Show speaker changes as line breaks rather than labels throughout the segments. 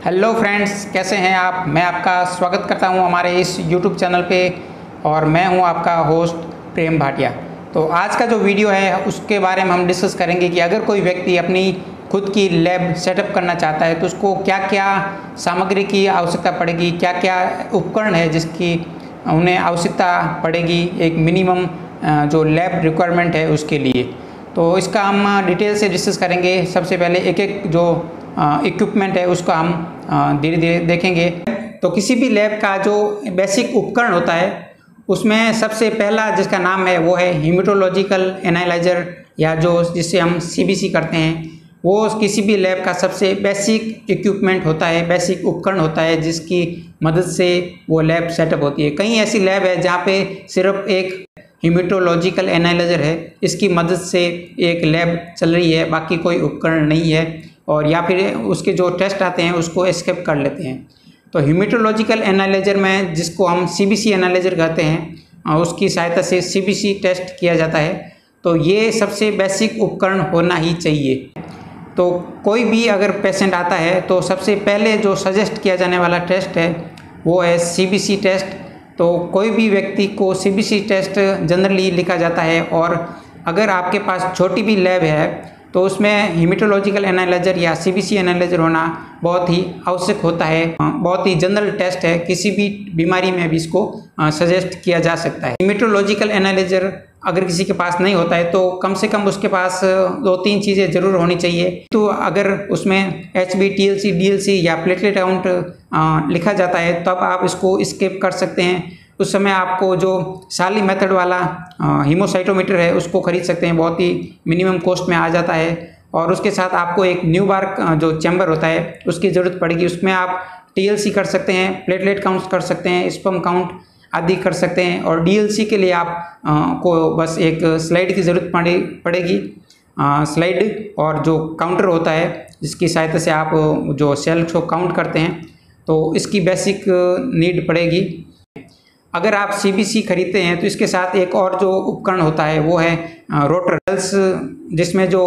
Hello friends, कैसे हैं आप। मैं आपका स्वागत करता हूं हमारे इस यूट्यूब चैनल पे और मैं हूं आपका होस्ट प्रेम भाटिया। तो आज का जो वीडियो है उसके बारे में हम डिस्कस करेंगे कि अगर कोई व्यक्ति अपनी खुद की लैब सेटअप करना चाहता है तो उसको क्या क्या सामग्री की आवश्यकता पड़ेगी, क्या क्या उपकरण है जिसकी उन्हें आवश्यकता पड़ेगी एक मिनिमम जो लैब रिक्वायरमेंट है उसके लिए। तो इसका हम डिटेल से डिस्कस करेंगे। सबसे पहले एक एक जो इक्विपमेंट है उसको हम धीरे धीरे देखेंगे। तो किसी भी लैब का जो बेसिक उपकरण होता है उसमें सबसे पहला जिसका नाम है वो है हीमेटोलॉजिकल एनालाइजर, या जो जिससे हम सीबीसी करते हैं। वो किसी भी लैब का सबसे बेसिक इक्विपमेंट होता है, बेसिक उपकरण होता है जिसकी मदद से वो लैब सेटअप होती है। कई ऐसी लैब है जहाँ पे सिर्फ एक हीमेटोलॉजिकल एनालाइजर है, इसकी मदद से एक लैब चल रही है, बाकी कोई उपकरण नहीं है, और या फिर उसके जो टेस्ट आते हैं उसको एस्केप कर लेते हैं। तो हीमेटोलॉजिकल एनालाइजर में जिसको हम सीबीसी एनालाइजर कहते हैं, उसकी सहायता से सीबीसी टेस्ट किया जाता है। तो ये सबसे बेसिक उपकरण होना ही चाहिए। तो कोई भी अगर पेशेंट आता है तो सबसे पहले जो सजेस्ट किया जाने वाला टेस्ट है वो है सीबीसी टेस्ट। तो कोई भी व्यक्ति को सीबीसी टेस्ट जनरली लिखा जाता है, और अगर आपके पास छोटी भी लैब है तो उसमें हीमेटोलॉजिकल एनालाइजर या सीबीसी एनालाइजर होना बहुत ही आवश्यक होता है। बहुत ही जनरल टेस्ट है, किसी भी बीमारी में भी इसको सजेस्ट किया जा सकता है। हीमेटोलॉजिकल एनालाइजर अगर किसी के पास नहीं होता है तो कम से कम उसके पास 2-3 चीज़ें ज़रूर होनी चाहिए। तो अगर उसमें HB, TLC, DLC या प्लेटलेट काउंट लिखा जाता है तब आप इसको स्किप कर सकते हैं। उस समय आपको जो साली मेथड वाला हीमोसाइटोमीटर है उसको खरीद सकते हैं, बहुत ही मिनिमम कॉस्ट में आ जाता है। और उसके साथ आपको एक न्यू बार जो चैम्बर होता है उसकी ज़रूरत पड़ेगी। उसमें आप TLC कर सकते हैं, प्लेटलेट काउंट कर सकते हैं, स्पर्म काउंट आदि कर सकते हैं। और DLC के लिए आप को बस एक स्लाइड की ज़रूरत पड़ेगी, स्लाइड और जो काउंटर होता है जिसकी सहायता से आप जो सेल को काउंट करते हैं, तो इसकी बेसिक नीड पड़ेगी। अगर आप सीबीसी खरीदते हैं तो इसके साथ एक और जो उपकरण होता है वो है रोटर्स, जिसमें जो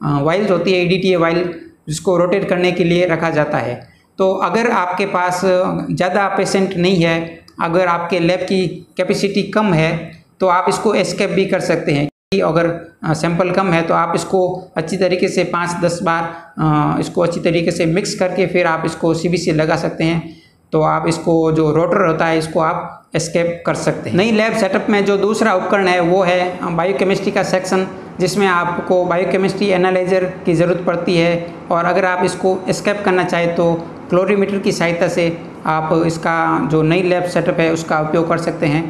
वाइल्स होती है EDTA वाइल, जिसको रोटेट करने के लिए रखा जाता है। तो अगर आपके पास ज़्यादा पेशेंट नहीं है, अगर आपके लैब की कैपेसिटी कम है तो आप इसको एस्केप भी कर सकते हैं। अगर सैंपल कम है तो आप इसको अच्छी तरीके से 5-10 बार इसको अच्छी तरीके से मिक्स करके फिर आप इसको सीबीसी लगा सकते हैं। तो आप इसको जो रोटर होता है इसको आप एस्केप कर सकते हैं। नई लैब सेटअप में जो दूसरा उपकरण है वो है बायोकेमिस्ट्री का सेक्शन, जिसमें आपको बायोकेमिस्ट्री एनालाइजर की ज़रूरत पड़ती है। और अगर आप इसको एस्केप करना चाहें तो क्लोरीमीटर की सहायता से आप इसका जो नई लैब सेटअप है उसका उपयोग कर सकते हैं।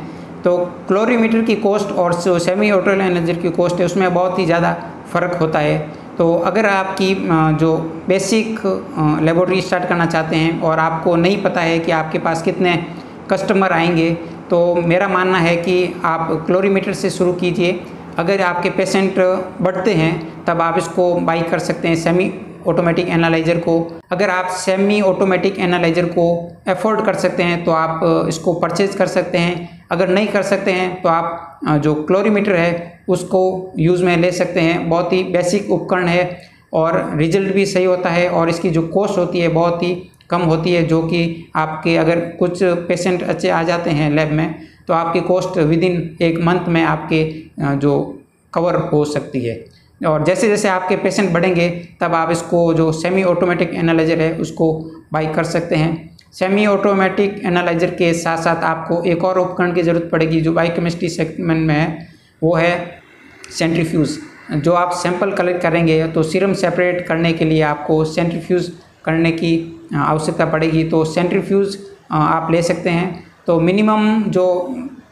तो क्लोरीमीटर की कॉस्ट और जो सेमी ऑटो एनालाइजर की कॉस्ट है उसमें बहुत ही ज़्यादा फ़र्क होता है। तो अगर आपकी जो बेसिक लेबोरेटरी स्टार्ट करना चाहते हैं और आपको नहीं पता है कि आपके पास कितने कस्टमर आएंगे, तो मेरा मानना है कि आप क्लोरीमीटर से शुरू कीजिए। अगर आपके पेशेंट बढ़ते हैं तब आप इसको बाई कर सकते हैं सेमी ऑटोमेटिक एनालाइजर को। अगर आप सेमी ऑटोमेटिक एनालाइजर को अफोर्ड कर सकते हैं तो आप इसको परचेज कर सकते हैं। अगर नहीं कर सकते हैं तो आप जो क्लोरीमीटर है उसको यूज़ में ले सकते हैं। बहुत ही बेसिक उपकरण है और रिजल्ट भी सही होता है, और इसकी जो कॉस्ट होती है बहुत ही कम होती है, जो कि आपके अगर कुछ पेशेंट अच्छे आ जाते हैं लैब में तो आपकी कॉस्ट विदिन 1 मंथ में आपके जो कवर हो सकती है। और जैसे जैसे आपके पेशेंट बढ़ेंगे तब आप इसको जो सेमी ऑटोमेटिक एनालाइजर है उसको बाई कर सकते हैं। सेमी ऑटोमेटिक एनालाइजर के साथ साथ आपको एक और उपकरण की ज़रूरत पड़ेगी जो बायोकेमिस्ट्री सेगमेंट में है, वो है सेंट्रीफ्यूज। जो आप सैंपल कलेक्ट करेंगे तो सीरम सेपरेट करने के लिए आपको सेंट्रीफ्यूज करने की आवश्यकता पड़ेगी। तो सेंट्रीफ्यूज आप ले सकते हैं। तो मिनिमम जो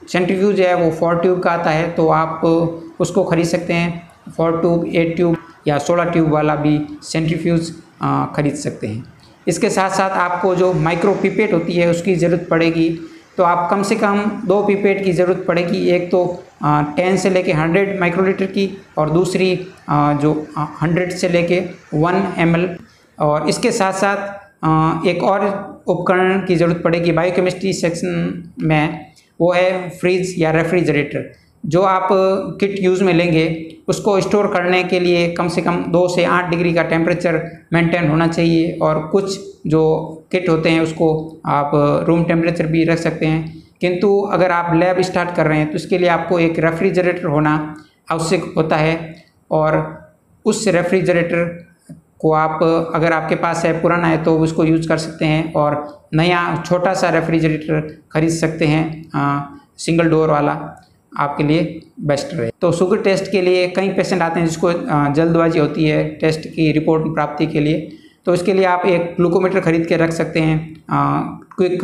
सेंट्रीफ्यूज है वो 4 ट्यूब का आता है, तो आप उसको खरीद सकते हैं। 4 ट्यूब, 8 ट्यूब या 16 ट्यूब वाला भी सेंट्रीफ्यूज खरीद सकते हैं। इसके साथ साथ आपको जो माइक्रो पिपेट होती है उसकी ज़रूरत पड़ेगी। तो आप कम से कम 2 पिपेट की ज़रूरत पड़ेगी, एक तो 10 से लेके 100 माइक्रोलीटर की, और दूसरी जो 100 से लेके 1 ml। और इसके साथ साथ एक और उपकरण की ज़रूरत पड़ेगी बायोकेमिस्ट्री सेक्शन में, वो है फ्रीज या रेफ्रिजरेटर। जो आप किट यूज़ में लेंगे उसको स्टोर करने के लिए कम से कम 2 से 8 डिग्री का टेम्परेचर मेंटेन होना चाहिए। और कुछ जो किट होते हैं उसको आप रूम टेम्परेचर भी रख सकते हैं, किंतु अगर आप लैब स्टार्ट कर रहे हैं तो इसके लिए आपको एक रेफ्रिजरेटर होना आवश्यक होता है। और उस रेफ्रिजरेटर को आप, अगर आपके पास है, पुराना है, तो उसको यूज़ कर सकते हैं और नया छोटा सा रेफ्रिजरेटर खरीद सकते हैं, सिंगल डोर वाला आपके लिए बेस्ट रहे। तो शुगर टेस्ट के लिए कई पेशेंट आते हैं जिसको जल्दबाजी होती है टेस्ट की रिपोर्ट प्राप्ति के लिए, तो इसके लिए आप एक ग्लूकोमीटर खरीद के रख सकते हैं, क्विक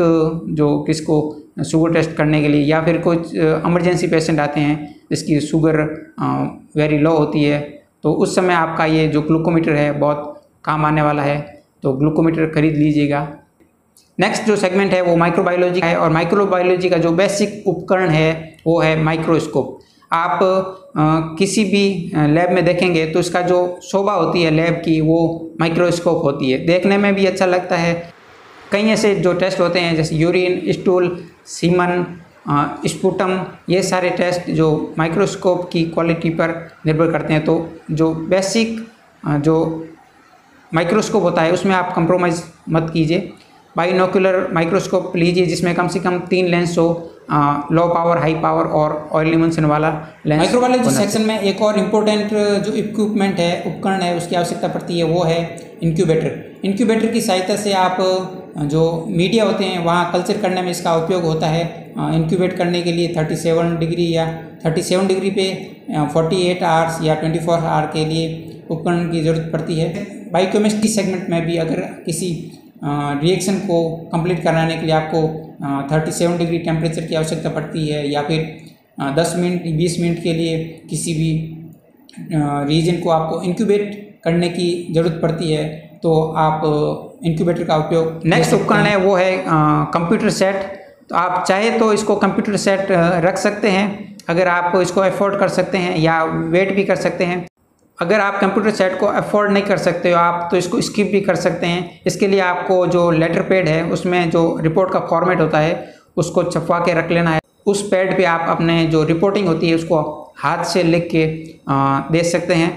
जो किसको शुगर टेस्ट करने के लिए, या फिर कुछ इमरजेंसी पेशेंट आते हैं जिसकी शुगर वेरी लो होती है, तो उस समय आपका ये जो ग्लूकोमीटर है बहुत काम आने वाला है, तो ग्लूकोमीटर खरीद लीजिएगा। नेक्स्ट जो सेगमेंट है वो माइक्रोबायोलॉजी का है, और माइक्रोबायोलॉजी का जो बेसिक उपकरण है वो है माइक्रोस्कोप। आप किसी भी लैब में देखेंगे तो इसका जो शोभा होती है लैब की वो माइक्रोस्कोप होती है, देखने में भी अच्छा लगता है। कई ऐसे जो टेस्ट होते हैं जैसे यूरिन, स्टूल, सीमन, स्पुटम, ये सारे टेस्ट जो माइक्रोस्कोप की क्वालिटी पर निर्भर करते हैं। तो जो बेसिक जो माइक्रोस्कोप होता है उसमें आप कंप्रोमाइज़ मत कीजिए। बाइनोकुलर माइक्रोस्कोप लीजिए जिसमें कम से कम 3 लेंस हो, लो पावर, हाई पावर और ऑयल इमल्शन वाला लेंस। माइक्रोबायोलॉजी सेक्शन में एक और इम्पोर्टेंट जो इक्विपमेंट है, उपकरण है, उसकी आवश्यकता पड़ती है, वो है इंक्यूबेटर। इंक्यूबेटर की सहायता से आप जो मीडिया होते हैं वहाँ कल्चर करने में इसका उपयोग होता है। इंक्यूबेट करने के लिए 37 डिग्री या 37 डिग्री पे 48 आवर्स या 24 आवर के लिए उपकरण की ज़रूरत पड़ती है। बायोकेमिस्ट्री सेगमेंट में भी अगर किसी रिएक्शन को कंप्लीट कराने के लिए आपको 37 डिग्री टेम्परेचर की आवश्यकता पड़ती है, या फिर 10 मिनट 20 मिनट के लिए किसी भी रीजन को आपको इंक्यूबेट करने की ज़रूरत पड़ती है, तो आप इंक्यूबेटर का उपयोग। नेक्स्ट उपकरण है वो है कंप्यूटर सेट। तो आप चाहे तो इसको कंप्यूटर सेट रख सकते हैं अगर आप इसको अफोर्ड कर सकते हैं, या वेट भी कर सकते हैं। अगर आप कंप्यूटर सेट को अफोर्ड नहीं कर सकते हो आप, तो इसको स्किप भी कर सकते हैं। इसके लिए आपको जो लेटर पैड है उसमें जो रिपोर्ट का फॉर्मेट होता है उसको छपवा के रख लेना है। उस पैड पे आप अपने जो रिपोर्टिंग होती है उसको हाथ से लिख के दे सकते हैं।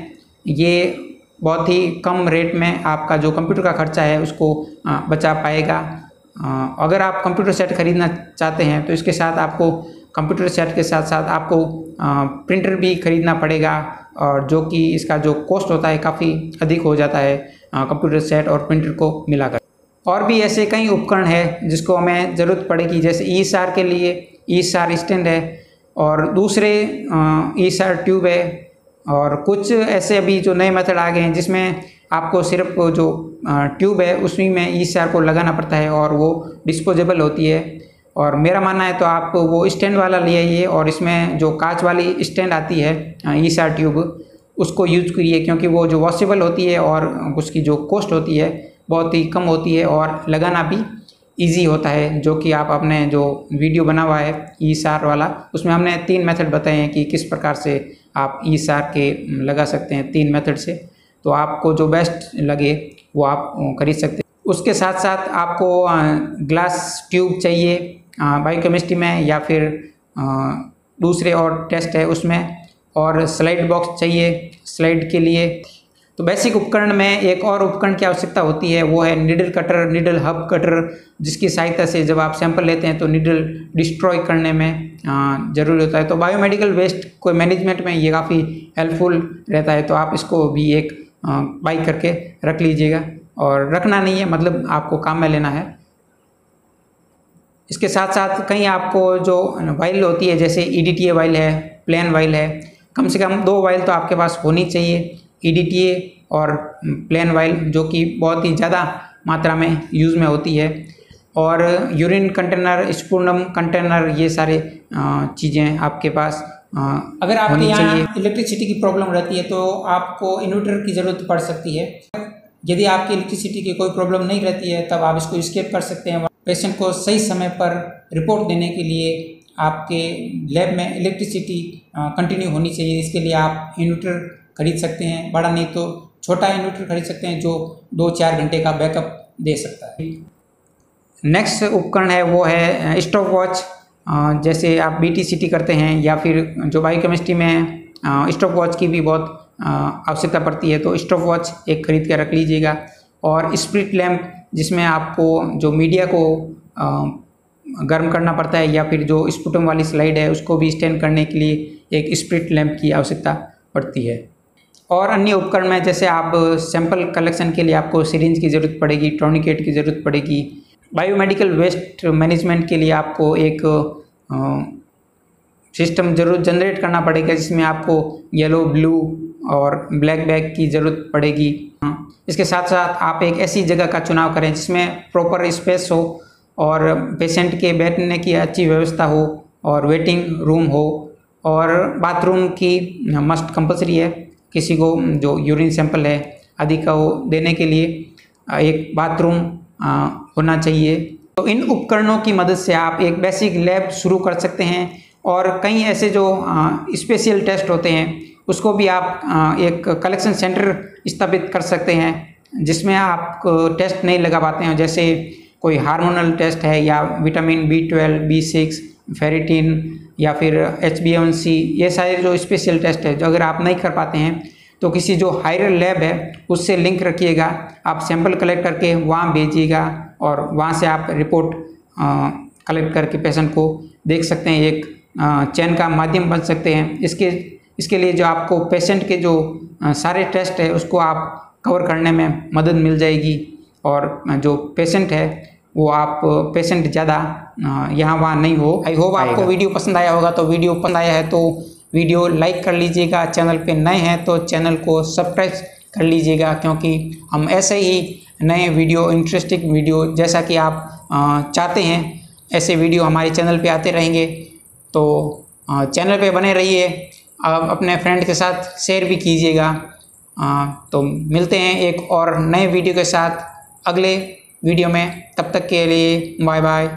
ये बहुत ही कम रेट में आपका जो कंप्यूटर का खर्चा है उसको बचा पाएगा। अगर आप कंप्यूटर सेट खरीदना चाहते हैं तो इसके साथ आपको कंप्यूटर सेट के साथ साथ आपको प्रिंटर भी खरीदना पड़ेगा, और जो कि इसका जो कॉस्ट होता है काफ़ी अधिक हो जाता है कंप्यूटर सेट और प्रिंटर को मिलाकर। और भी ऐसे कई उपकरण हैं जिसको हमें ज़रूरत पड़ेगी, जैसे ESR के लिए ESR स्टैंड है, और दूसरे ESR ट्यूब है, और कुछ ऐसे अभी जो नए मेथड आ गए हैं जिसमें आपको सिर्फ जो ट्यूब है उसी में ESR को लगाना पड़ता है और वो डिस्पोजेबल होती है। और मेरा मानना है तो आप वो स्टैंड वाला ले आइए, और इसमें जो कांच वाली स्टैंड आती है ESR ट्यूब उसको यूज करिए, क्योंकि वो जो वॉशेबल होती है और उसकी जो कॉस्ट होती है बहुत ही कम होती है, और लगाना भी इजी होता है। जो कि आप अपने जो वीडियो बना हुआ है ESR वाला, उसमें हमने 3 मेथड बताए हैं कि किस प्रकार से आप ESR के लगा सकते हैं 3 मेथड से। तो आपको जो बेस्ट लगे वो आप खरीद सकते हैं। उसके साथ साथ आपको ग्लास ट्यूब चाहिए बायोकेमिस्ट्री में, या फिर दूसरे और टेस्ट है उसमें, और स्लाइड बॉक्स चाहिए स्लाइड के लिए। तो बेसिक उपकरण में एक और उपकरण की आवश्यकता होती है, वो है needle cutter, needle hub cutter, जिसकी सहायता से जब आप सैंपल लेते हैं तो नीडल डिस्ट्रॉय करने में ज़रूरी होता है। तो बायोमेडिकल वेस्ट को मैनेजमेंट में ये काफ़ी हेल्पफुल रहता है, तो आप इसको भी एक बाई करके रख लीजिएगा, और रखना नहीं है मतलब आपको काम में लेना है। इसके साथ साथ कहीं आपको जो वाइल होती है जैसे EDTA वाइल है, प्लेन वाइल है, कम से कम 2 वाइल तो आपके पास होनी चाहिए, EDTA और प्लेन वाइल, जो कि बहुत ही ज़्यादा मात्रा में यूज़ में होती है। और यूरिन कंटेनर, स्पूर्नम कंटेनर, ये सारे चीज़ें आपके पास अगर आपके यहाँ इलेक्ट्रिसिटी की प्रॉब्लम रहती है तो आपको इन्वर्टर की ज़रूरत पड़ सकती है। यदि आपकी इलेक्ट्रिसिटी की कोई प्रॉब्लम नहीं रहती है तब आप इसको स्किप कर सकते हैं। पेशेंट को सही समय पर रिपोर्ट देने के लिए आपके लैब में इलेक्ट्रिसिटी कंटिन्यू होनी चाहिए। इसके लिए आप इन्वर्टर खरीद सकते हैं, बड़ा नहीं तो छोटा इन्वर्टर खरीद सकते हैं जो 2-4 घंटे का बैकअप दे सकता है। नेक्स्ट उपकरण है वो है स्टॉप वॉच। जैसे आप BT-CT करते हैं या फिर जो बायोकेमिस्ट्री में स्टॉप वॉच की भी बहुत आवश्यकता पड़ती है, तो स्टॉप वॉच एक खरीद के रख लीजिएगा। और स्प्रिट लैंप, जिसमें आपको जो मीडिया को गर्म करना पड़ता है या फिर जो स्पुटम वाली स्लाइड है उसको भी स्टैन करने के लिए एक स्प्रिट लैंप की आवश्यकता पड़ती है। और अन्य उपकरण में जैसे आप सैंपल कलेक्शन के लिए आपको सिरिंज की ज़रूरत पड़ेगी, टॉर्निकेट की ज़रूरत पड़ेगी। बायोमेडिकल वेस्ट मैनेजमेंट के लिए आपको एक सिस्टम जरूर जनरेट करना पड़ेगा, जिसमें आपको येलो, ब्लू और ब्लैक बैग की ज़रूरत पड़ेगी। इसके साथ साथ आप एक ऐसी जगह का चुनाव करें जिसमें प्रॉपर स्पेस हो और पेशेंट के बैठने की अच्छी व्यवस्था हो और वेटिंग रूम हो, और बाथरूम की मस्ट कंपलसरी है। किसी को जो यूरिन सैंपल है आदि का वो देने के लिए एक बाथरूम होना चाहिए। तो इन उपकरणों की मदद से आप एक बेसिक लैब शुरू कर सकते हैं, और कई ऐसे जो स्पेशल टेस्ट होते हैं उसको भी आप एक कलेक्शन सेंटर स्थापित कर सकते हैं, जिसमें आप टेस्ट नहीं लगा पाते हैं। जैसे कोई हार्मोनल टेस्ट है या विटामिन B12, B6, फेरिटिन या फिर HbA1c, ये सारे जो स्पेशल टेस्ट है जो अगर आप नहीं कर पाते हैं तो किसी जो हायर लैब है उससे लिंक रखिएगा। आप सैंपल कलेक्ट करके वहाँ भेजिएगा और वहाँ से आप रिपोर्ट कलेक्ट करके पेशेंट को देख सकते हैं। एक चैन का माध्यम बन सकते हैं। इसके लिए जो आपको पेशेंट के जो सारे टेस्ट है उसको आप कवर करने में मदद मिल जाएगी, और जो पेशेंट है वो आप पेशेंट ज़्यादा यहाँ वहाँ नहीं हो। आई होप आपको वीडियो पसंद आया होगा। तो वीडियो पसंद आया है तो वीडियो लाइक कर लीजिएगा, चैनल पे नए हैं तो चैनल को सब्सक्राइब कर लीजिएगा, क्योंकि हम ऐसे ही नए वीडियो, इंटरेस्टिंग वीडियो जैसा कि आप चाहते हैं ऐसे वीडियो हमारे चैनल पे आते रहेंगे। तो चैनल पे बने रहिए, अपने फ्रेंड के साथ शेयर भी कीजिएगा। तो मिलते हैं एक और नए वीडियो के साथ अगले वीडियो में। तब तक के लिए बाय बाय।